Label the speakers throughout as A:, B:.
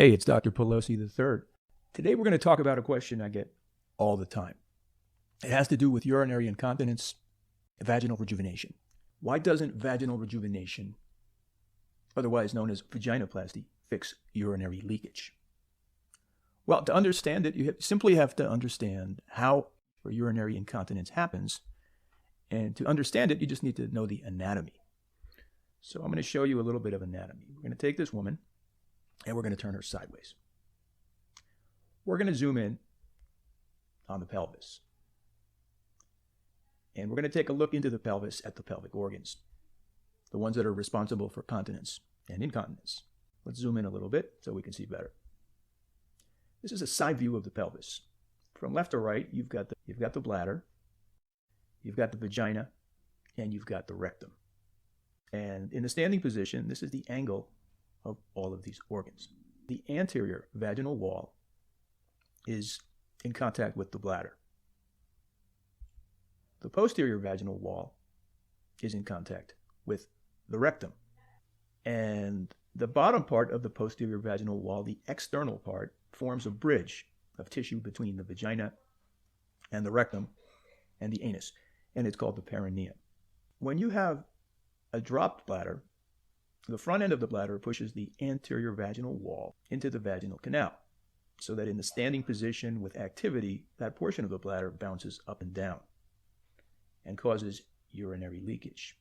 A: Hey, it's Dr. Pelosi III. Today we're going to talk about a question I get all the time. It has to do with urinary incontinence, vaginal rejuvenation. Why doesn't vaginal rejuvenation, otherwise known as vaginoplasty, fix urinary leakage? Well, to understand it, you simply have to understand how urinary incontinence happens. And to understand it, you just need to know the anatomy. So I'm going to show you a little bit of anatomy. We're going to take this woman and we're going to turn her sideways. We're going to zoom in on the pelvis. And we're going to take a look into the pelvis at the pelvic organs, the ones that are responsible for continence and incontinence. Let's zoom in a little bit so we can see better. This is a side view of the pelvis. From left to right, you've got the bladder, you've got the vagina, and you've got the rectum. And in the standing position, this is the angle of all of these organs. The anterior vaginal wall is in contact with the bladder. The posterior vaginal wall is in contact with the rectum. And the bottom part of the posterior vaginal wall, the external part, forms a bridge of tissue between the vagina and the rectum and the anus, and it's called the perineum. When you have a dropped bladder, the front end of the bladder pushes the anterior vaginal wall into the vaginal canal, so that in the standing position with activity, that portion of the bladder bounces up and down and causes urinary leakage.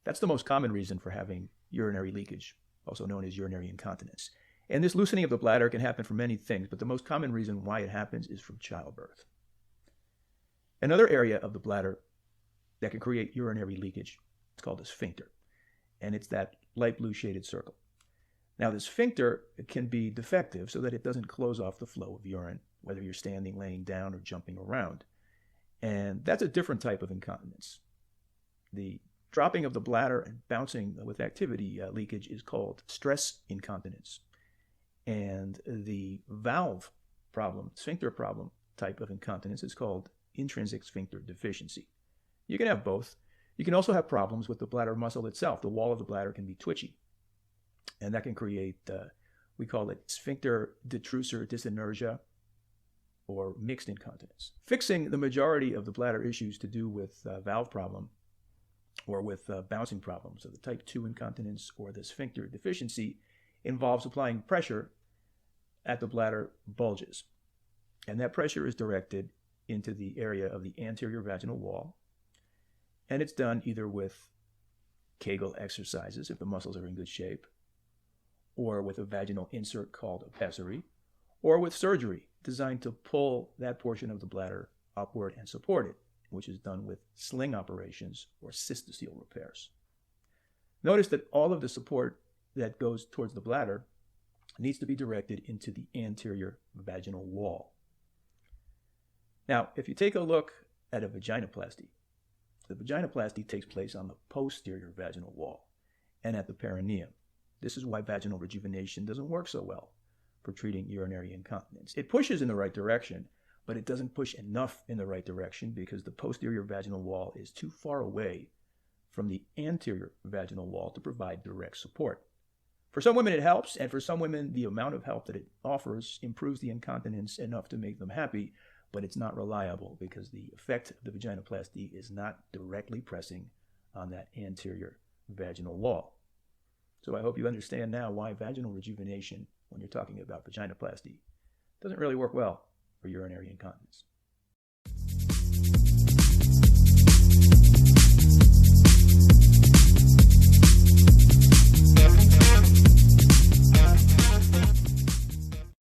A: That's the most common reason for having urinary leakage, also known as urinary incontinence. And this loosening of the bladder can happen from many things, but the most common reason why it happens is from childbirth. Another area of the bladder that can create urinary leakage is called a sphincter, and it's that light blue shaded circle. Now, the sphincter can be defective so that it doesn't close off the flow of urine, whether you're standing, laying down, or jumping around. And that's a different type of incontinence. The dropping of the bladder and bouncing with activity leakage is called stress incontinence. And the valve problem, sphincter problem type of incontinence is called intrinsic sphincter deficiency. You can have both. You can also have problems with the bladder muscle itself. The wall of the bladder can be twitchy, and that can create, we call it sphincter detrusor dysinergia, or mixed incontinence. Fixing the majority of the bladder issues to do with valve problem or with bouncing problems, so the type 2 incontinence or the sphincter deficiency, involves applying pressure at the bladder bulges. And that pressure is directed into the area of the anterior vaginal wall. And it's done either with Kegel exercises, if the muscles are in good shape, or with a vaginal insert called a pessary, or with surgery designed to pull that portion of the bladder upward and support it, which is done with sling operations or cystocele repairs. Notice that all of the support that goes towards the bladder needs to be directed into the anterior vaginal wall. Now, if you take a look at a vaginoplasty, the vaginoplasty takes place on the posterior vaginal wall and at the perineum. This is why vaginal rejuvenation doesn't work so well for treating urinary incontinence. It pushes in the right direction, but it doesn't push enough in the right direction because the posterior vaginal wall is too far away from the anterior vaginal wall to provide direct support. For some women it helps, and for some women the amount of help that it offers improves the incontinence enough to make them happy, but it's not reliable because the effect of the vaginoplasty is not directly pressing on that anterior vaginal wall. So I hope you understand now why vaginal rejuvenation, when you're talking about vaginoplasty, doesn't really work well for urinary incontinence.